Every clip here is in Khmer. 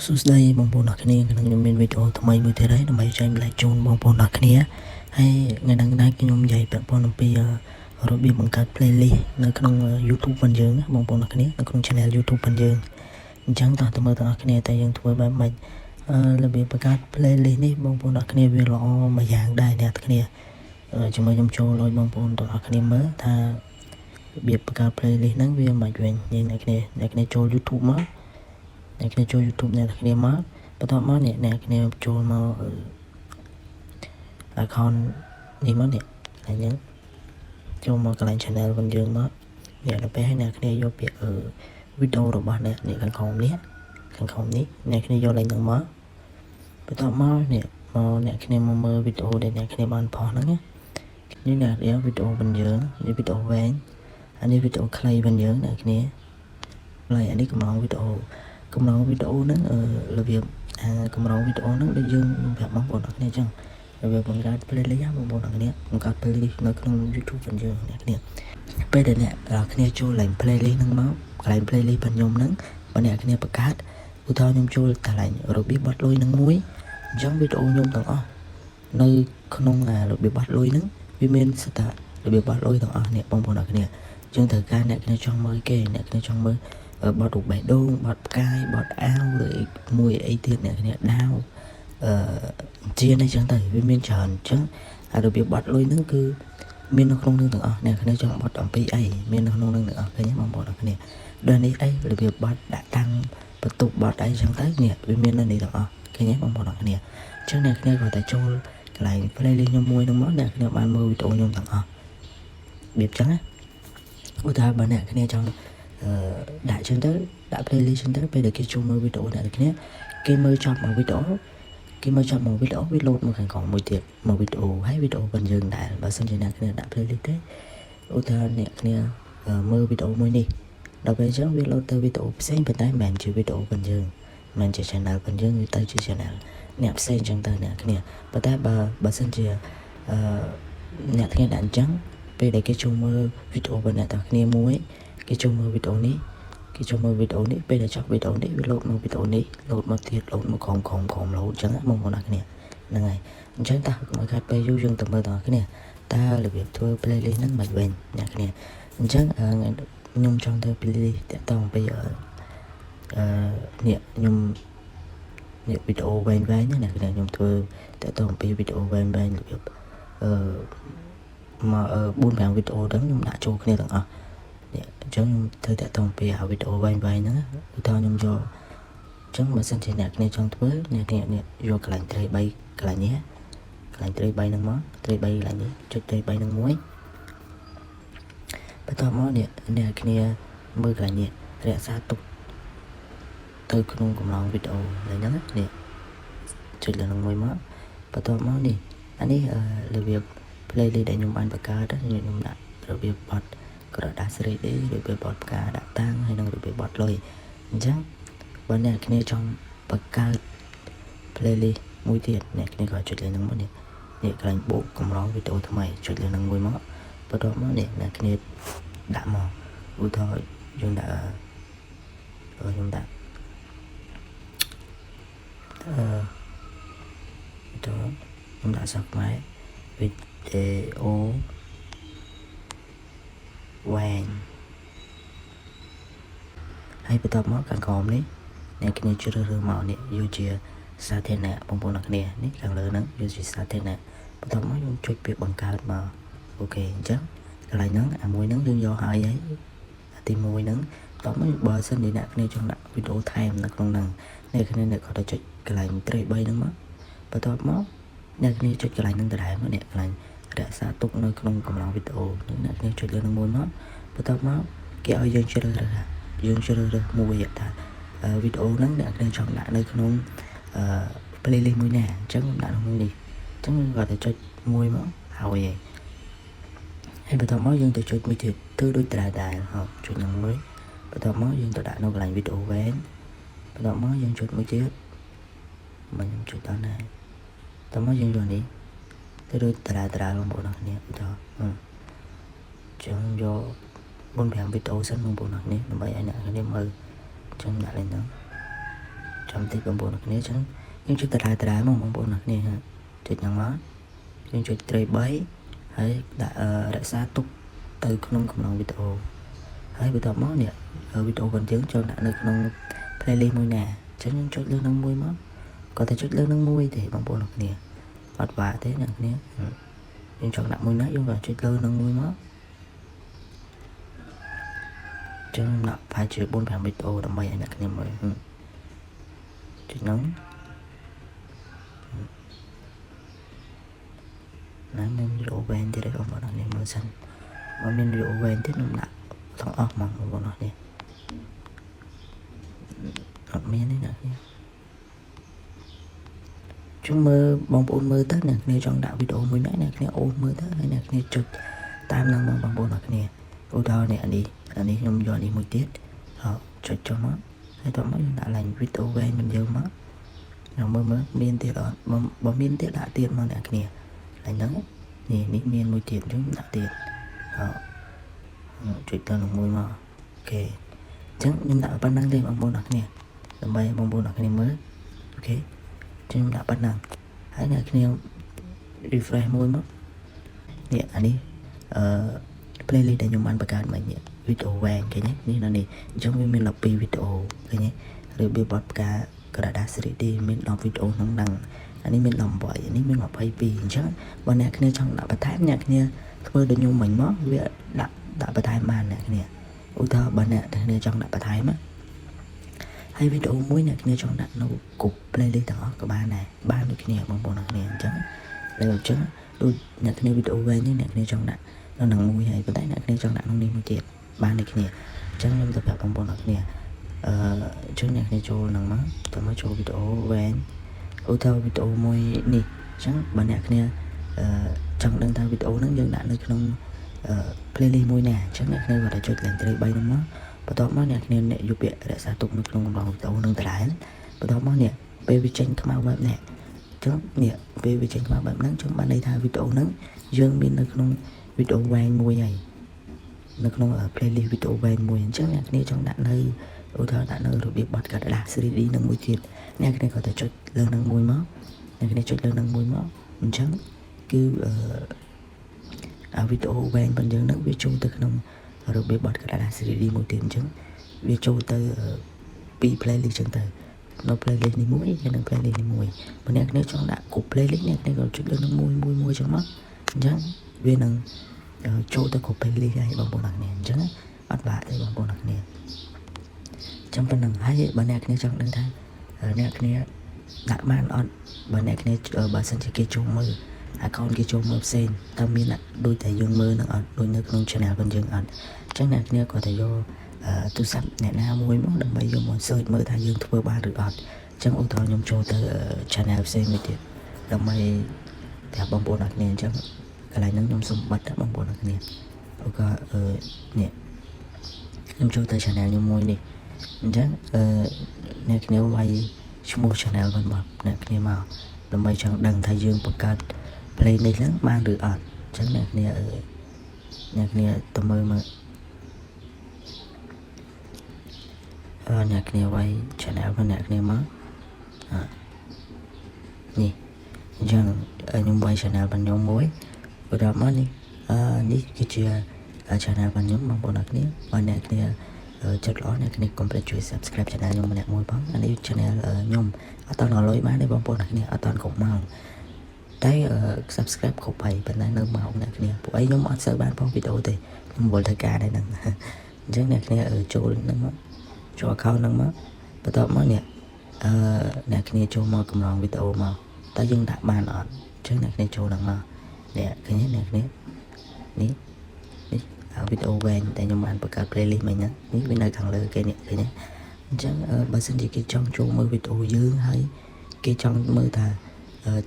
សួស្តីបងប្អូនអរគ្នាខ្ញុំមានវីដេអូថ្មីមួយទៀតហើយដើម្បីចែកម្លែកជូនបងប្អូនអរគ្នាហើយថ្ងៃនេះដែរខ្ញុំនិយាយពាក់ព័ន្ធអំពីរបៀបបង្កើត playlist នៅក្នុង YouTube របស់យើងបងប្អូនអរគ្នានៅក្នុង channel YouTube របស់យើងអញ្ចឹងតោះទៅមើលទាំងអស់គ្នាតែយើងធ្វើបែបម៉េចរបៀបបង្កើត playlist នេះបងប្អូនអរគ្នាវាល្អមួយយ៉ាងដែរអ្នកគ្នាជាមួយខ្ញុំចូលឲ្យបងប្អូនទាំងអស់គ្នាមើលថារបៀបបង្កើត playlist ហ្នឹងវាមិនវិញអ្នកគ្នាចូល YouTube មកអ្នកគ្នាចូល YouTube អ្នកគ្នាមកបន្ទាប់មកអ្នកគ្នាចូលមក account នេះមកនេះហើយហ្នឹងចូលមកកន្លែង channel របស់យើងមកដល់ពេលហើយអ្នកគ្នាយកពាក្យវីដេអូរបស់អ្នកខាងក្រោមនេះអ្នកគ្នាយកលេខហ្នឹងមកបន្ទាប់មកអ្នកគ្នាមកមើលវីដេអូដែលអ្នកគ្នាបានផុសហ្នឹងនេះអ្នកវីដេអូរបស់យើងនេះវីដេអូវែងអានេះវីដេអូខ្លីរបស់យើងអ្នកគ្នាហើយអានេះកំឡុងវីដេអូហ្នឹងរបៀបកម្រងវីដេអូហ្នឹងដូចយើងប្រាប់បងប្អូនអរគ្នាអញ្ចឹងរបៀបបង្កើត playlist បងប្អូនអរគ្នាបង្កើត playlist នៅក្នុង YouTube របស់យើងអ្នកគ្នាពេលដែលអ្នកគ្នាចូលឡើង playlist ហ្នឹងមកកន្លែង playlist របស់ខ្ញុំហ្នឹងបើអ្នកគ្នាបង្កើតឧទាហរណ៍ខ្ញុំចូលកន្លែងរបៀបបាត់លុយហ្នឹងមួយអញ្ចឹងវីដេអូខ្ញុំទាំងអស់នៅក្នុងរបៀបបាត់លុយហ្នឹងវាមានស្ថារបៀបបាត់លុយទាំងអស់អ្នកបងប្អូនអរគ្នាអញ្ចឹងត្រូវការអ្នកគ្នាចង់មើលគេអ្នកគ្នាចង់មើលបត់រូបបេះដូងបត់ផ្កាយបត់អាវឬមួយអីទៀតអ្នកគ្នាដាវជាអញ្ចឹងទៅវាមានច្រើនអញ្ចឹងរបៀបបត់លុយហ្នឹងគឺមាននៅក្នុងនឹងទាំងអស់អ្នកគ្នាចង់បត់អំពីអីមាននៅក្នុងនឹងទាំងអស់ឃើញបងប្អូនអរគ្នាដល់នេះអីរបៀបបត់ដាក់តាំងបន្ទប់បត់អីអញ្ចឹងទៅនេះវាមាននៅនេះទាំងអស់ឃើញបងប្អូនអរគ្នាអញ្ចឹងអ្នកគ្នាគាត់តែចូលកន្លែង playlist ខ្ញុំមួយហ្នឹងមកអ្នកគ្នាបានមើលវីដេអូខ្ញុំទាំងអស់របៀបអញ្ចឹងឧទាហរណ៍បើអ្នកគ្នាចង់ដាក់ចឹងទៅដាក់ playlist ចឹងទៅពេលដែលគេចូលមើលវីដេអូអ្នកគ្នាគេមើលចប់មកវីដេអូវាលោតមកខាងក្រោមមួយទៀតមកវីដេអូហើយវីដេអូរបស់យើងដែរបើសិនជាអ្នកគ្នាដាក់ playlist ទេឧទាហរណ៍អ្នកគ្នាមើលវីដេអូមួយនេះដល់ពេលចឹងវាលោតទៅវីដេអូផ្សេងប៉ុន្តែមិនមែនជាវីដេអូរបស់យើងមិនជា channel របស់យើងវាទៅជា channel អ្នកផ្សេងចឹងទៅអ្នកគ្នាប៉ុន្តែបើសិនជាអ្នកគ្នាដាក់អញ្ចឹងពេលដែលគេចូលមើលវីដេអូរបស់អ្នកទាំងគ្នាមួយគេចូលមើលវីដេអូនេះពេលដែលចប់វីដេអូនេះវាលោតមកវីដេអូនេះលោតមកទៀតលោតមកក្រុមលោតអញ្ចឹងបងប្អូនអរគ្នាហ្នឹងហើយអញ្ចឹងតើកុំឲ្យខាត់ពេលយូរយើងទៅមើលតើគ្នាតើរបៀបធ្វើ playlist ហ្នឹងមិនវិញអ្នកគ្នាអញ្ចឹងខ្ញុំចង់ធ្វើ playlist តាក់ទងពីខ្ញុំវីដេអូវែងណាអ្នកគ្នាខ្ញុំធ្វើតាក់ទងពីវីដេអូវែងរបៀបមក4-5វីដេអូហ្នឹងខ្ញុំដាក់ចូលគ្នាទាំងអស់អញ្ចឹងខ្ញុំធ្វើតាក់ទងពីវីដេអូវែងហ្នឹងឧទាហរណ៍ខ្ញុំយកអញ្ចឹងបើសិនជាអ្នកគ្នាចង់ធ្វើអ្នកយកកន្លែងត្រី3កន្លែងនេះកន្លែងត្រី3ហ្នឹងមកត្រី3កន្លែងនេះចុចត្រី3ហ្នឹងមួយបន្ទាប់មកអ្នកគ្នាមើលកន្លែងនេះរក្សាទុកទៅក្នុងកំឡុងវីដេអូហ្នឹងនេះចុចលើនឹងមួយមកបន្ទាប់មកនេះអានេះរបៀប playlist ដែលខ្ញុំបានបង្កើតខ្ញុំដាក់របៀបបត់ក្រដាស 3D របៀបបត់ផ្កាដាក់តាំងហើយនិងរបៀបបត់លុយអញ្ចឹងបើអ្នកគ្នាចង់បង្កើត playlist មួយទៀតអ្នកគ្នាក៏ចុចលើនឹងមកនេះកន្លែងបូកកម្រងវីដេអូថ្មីចុចលើនឹងមួយមកបន្ទាប់មកអ្នកគ្នាដាក់មកឧទាហរណ៍យើងដាក់ខ្ញុំដាក់ខ្ញុំដាក់សាប់ម៉ែវីដេអូវែងហើយបន្ទាប់មកខាងក្រោមនេះអ្នកគ្នាជ្រើសរើសមកនេះយកជាសាធារណៈបងប្អូនអរគ្នានេះខាងលើហ្នឹងយកជាសាធារណៈបន្ទាប់មកខ្ញុំចុចពាក្យបង្កើតមកអូខេអញ្ចឹងកន្លែងហ្នឹងអាមួយហ្នឹងយើងយកហើយទី1ហ្នឹងបន្ទាប់មកបើសិនជាអ្នកគ្នាចង់ដាក់វីដេអូថែមនៅក្នុងហ្នឹងអ្នកគ្នាគាត់ទៅចុចកន្លែងត្រី3ហ្នឹងមកបន្ទាប់មកអ្នកគ្នាចុចកន្លែងហ្នឹងដដែលមកអ្នកកន្លែងរក្សាទុកនៅក្នុងកំឡុងវីដេអូអ្នកគ្នាចុចលើនឹងមួយមកបន្ទាប់មកគេឲ្យយើងជ្រើសរើសមួយថាវីដេអូហ្នឹងអ្នកគ្នាចង់ដាក់នៅក្នុងplaylist មួយណាអញ្ចឹងដាក់ក្នុងនេះអញ្ចឹងគាត់ទៅចុចមួយមកហើយបន្ទាប់មកយើងទៅចុចមួយទៀតធ្វើដូចដែរចុចនឹងមួយបន្ទាប់មកយើងទៅដាក់នៅកន្លែងវីដេអូវែងបន្ទាប់មកយើងចុចមួយទៀតមិនខ្ញុំចុចដល់ណាបន្ទាប់មកយើងយកនេះទៅដូចតារាបងប្អូនអរគ្នាឧទាហរណ៍ចឹងយក 4-5 វីដេអូសិនបងប្អូនអរគ្នាដើម្បីឲ្យអ្នកគ្នាមើលចឹងដាក់លេងហ្នឹង chấm tích bằng bộ nạc nè chẳng nhưng chút tạt đá bằng bộ nạc nè chết nhằng má nhưng chút tray bấy hay đã xa túc từ không lòng video hay video món nè ở video còn chứng cho đã được nông playlist môi nè chẳng những chút lương nông môi mất có thể chút lương nông môi thì bằng bộ nạc nè hoạt vả thế nè nè nhưng chọn nặng môi nát nhưng mà chút lương nông môi mất chứ nặng phải chịu 4 video đầm bay anh nè mới chút nóng nãy mình video ven thì đấy không bọn nó nên mưa xanh mà mình video ven tiếp nông nặng thằng ốc mà bọn nó đi học miên đấy nè chúng mơ bóng bốn mơ tết nè nên trong đạo video mới nãy nè cái ôm mơ tết nè cái chụp tam năng bằng bốn nè ô đo nè anh đi nhung do đi một tiết họ chụp cho nó hay tao mới đã làm video ven mình dâu mất nó mơ miên tiết đó bóng miên tiết đã tiền mà nè cái nè lại nắng nè miên môi tiền chúng đã tiền họ chụp tao là môi mà ok chẳng nhưng đã bắt năng lên bằng bốn nè làm bay bằng bốn nè mới ok chúng đã bắt năng hãy là cái này refresh môi mất nè anh đi playlist để nhung ăn bạc mà nhé video vàng cái nhé như là này trong mình lọc video cái nhé rồi bị bật cả cái đã xử đi mình làm video nóng nặng anh ấy mình làm vậy anh ấy mình làm hay vì chứ bọn này cái này trong đã bật thái nhạc nha thôi để nhung mình mất vì đã bật thái màn này cái này ôi thơ bọn này cái này trong đã bật thái mà hay video mới này cái này trong đã nấu cục playlist đó của ba này ba cái này bằng bộ này chứ đây chứ tôi nhạc cái này video về những nhạc này trong đã nó nặng mùi hay có tay này trong đã nó đi một tiệt ba này kia chẳng em tập hợp bằng bộ nạc nè trước nhạc này cho nặng mắt tôi mới cho video về ô thao video môi nè chẳng bạn nhạc nè trong đăng thao video nó dân đã nơi trong playlist môi nè chẳng nhạc này và đã cho làm tới bay nó mất và đó mất nhạc nè nè giúp việc để xa tục nó trong lòng video nâng tại lại và đó mất nè baby tranh cái màu bẹp nè trước nè baby tranh cái màu bẹp nắng trong bạn đây thao video nắng dương bên nơi trong video vang mùi này nó không ở playlist video vang mùi chắc nhạc này trong đạn nơi ô thơ đạn nơi rồi biết bật cả đã series đi nâng mùi thiệt nhạc này có thể chốt lên nâng mùi mất nhạc này chốt lên nâng mùi mất chắc cứ ở video vang bên dân nâng video từ không rồi biết bật cả đã series đi mùi thiệt chắc video từ pi playlist chân từ nó playlist đi mũi hay nâng playlist đi mùi mà nhạc này trong đạn cục playlist nhạc này còn chốt lên nâng mùi trong mắt chắc viên năng chỗ tới của playlist này bằng bộ nặng nè chứ bắt bạ tới bằng bộ nặng nè trong phần năng hay bạn nè trong đăng thang nè này đã man on bạn nè bà sân chỉ cái chung mơ con cái chung mơ sen tao miên lại đôi tay dương mơ nó on đôi nước nông channel bên dương on chắc nè có thể vô tôi sắp nè na môi món đầm bay vô một sợi mơ thay dương thua ba được on trong ô tô nhung cho tới channel sen mới tiệt đầm bay theo bằng bộ nặng nè chắc cái này nó xong bật đã bằng bộ nặng nè ok nè em cho tới channel như môi đi chắc nè nếu bay mua channel gần bật nè kia màu làm bay chẳng đằng thay dương bật card play này lắm mang được ẩn chắc nè tầm mơ mà nhạc nè bay channel và nhạc nè mất nè chẳng nhung bay channel bằng nhóm mối udah mana nih ni kecil channel ban nhóm mong bộ nạc ní và nạc ní chất lõ nạc ní complete chuỗi subscribe channel nhóm nạc môi bóng anh đi channel nhóm ở toàn là lối bán để bóng bộ nạc ní ở toàn cục màu đấy subscribe cục bày bên này nâng màu nạc ní bộ ấy nhóm ăn sơ bán bóng video thì nhóm bộ thời ca đây nè chắc nạc ní ở chỗ nâng mất chỗ account nâng mất và tao mất nè nạc ní chỗ màu cầm lòng video màu ta dừng đã bàn ở chứ nạc ní chỗ nâng màu nè cái nhé nè video về tại nhóm bạn bật cả playlist mình nhé ní bên này càng lơ cái nhé chắc bà xin thì cái trong chỗ mơ video dương hay cái trong mơ thà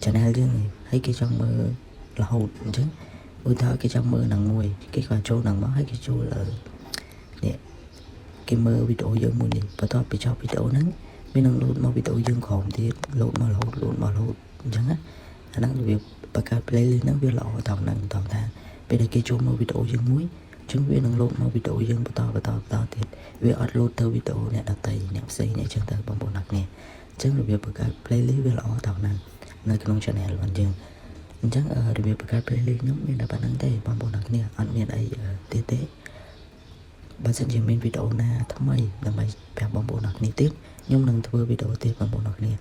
channel dương hay cái trong mơ là hột chứ ôi thơ cái trong mơ nặng mùi cái quả chỗ nặng máu hay cái chỗ là nè cái mơ video dương mùi đi và tôi bị cho video nắng bên năng lột mà video dương còn thì lột mà lột chẳng á năng việc bà cả playlist nó biết lọ toàn năng toàn thang bây giờ cái chỗ mà video dương muối chúng biết năng lột mà video dương bắt to thì việc upload từ video này đặt tay nẹp xây này chân tới bằng bộ nặng nè ចឹងរបៀបបង្កើត playlist វាល្អតោះណានៅក្នុង channel របស់យើងអញ្ចឹងរបៀបបង្កើត playlist ខ្ញុំមានតែប៉ុណ្្នឹងទេបងប្អូនអ្នកគ្នាអត់មានអីទៀតទេបើសិនជាមានវីដេអូណាថ្មីដើម្បីប្រាប់បងប្អូនអ្នកគ្នាទៀតខ្ញុំនឹងធ្វើវីដេអូទៀតបងប្អូនអ្នកគ្នា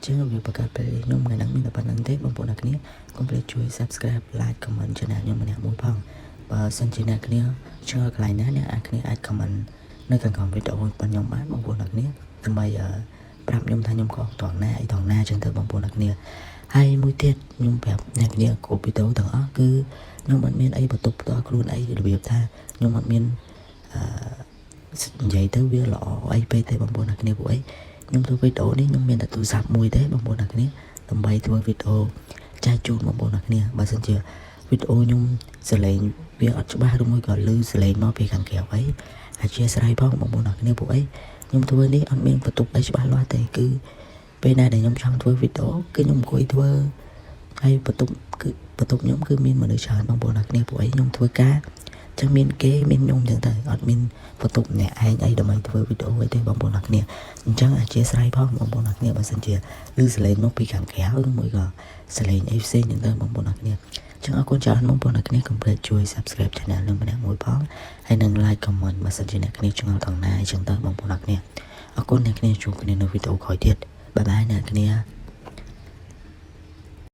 ចឹងវាបង្កើត playlist ខ្ញុំថ្ងៃហ្នឹងមានតែប៉ុណ្្នឹងទេបងប្អូនអ្នកគ្នាកុំភ្លេចជួយ subscribe like comment channel ខ្ញុំម្នាក់មួយផងបើសិនជាអ្នកគ្នាជឿកន្លែងណាអ្នកគ្នាអាច comment នៅខាងក្រោមវីដេអូរបស់ខ្ញុំបានបងប្អូនអ្នកគ្នាដើម្បីប្រាប់ខ្ញុំថាខ្ញុំខុសត្រង់ណាអីត្រង់ណាចឹងទៅបងប្អូនអ្នកគ្នាហើយមួយទៀតខ្ញុំប្រាប់អ្នកគ្នាគ្រប់វីដេអូទាំងអស់គឺខ្ញុំអត់មានអីបន្ទប់ផ្ទាល់ខ្លួនអីរបៀបថាខ្ញុំអត់មាននិយាយទៅវាល្អអីពេកទេបងប្អូនអ្នកគ្នាពួកអីខ្ញុំធ្វើវីដេអូនេះខ្ញុំមានតែទូរស័ព្ទមួយទេបងប្អូនអ្នកគ្នាដើម្បីធ្វើវីដេអូចែកជូនបងប្អូនអ្នកគ្នាបើសិនជាវីដេអូខ្ញុំសលេងវាអត់ច្បាស់ឬមួយក៏ឮសលេងមកពីខាងក្រៅអីអធិស្ឋានផងបងប្អូនអ្នកគ្នាពួកអីខ្ញុំធ្វើនេះអត់មានបន្ទប់អីច្បាស់លាស់ទេគឺពេលណាដែលខ្ញុំចង់ធ្វើវីដេអូគឺខ្ញុំអង្គុយធ្វើហើយបន្ទប់ខ្ញុំគឺមានមនុស្សច្រើនបងប្អូនអ្នកគ្នាពួកអីខ្ញុំធ្វើការចឹងមានគេមានខ្ញុំចឹងទៅអត់មានបន្ទប់អ្នកឯងអីដើម្បីធ្វើវីដេអូអីទេបងប្អូនអ្នកគ្នាអញ្ចឹងអធិស្ឋានផងបងប្អូនអ្នកគ្នាបើសិនជាឮសលេងមកពីខាងក្រៅឬមួយក៏សលេងអីផ្សេងចឹងទៅបងប្អូនអ្នកគ្នាចឹងអរគុណច្រើនបងប្អូនអ្នកគ្នាកុំភ្លេចជួយ subscribe channel នឹងម្នាក់មួយផងហើយនឹង like comment បើសិនជាអ្នកគ្នាឆ្ងល់ខាងណាអញ្ចឹងទៅបងប្អូនអ្នកគ្នាអរគុណអ្នកគ្នាជួបគ្នានៅវីដេអូក្រោយទៀតបាយបាយអ្នកគ្នា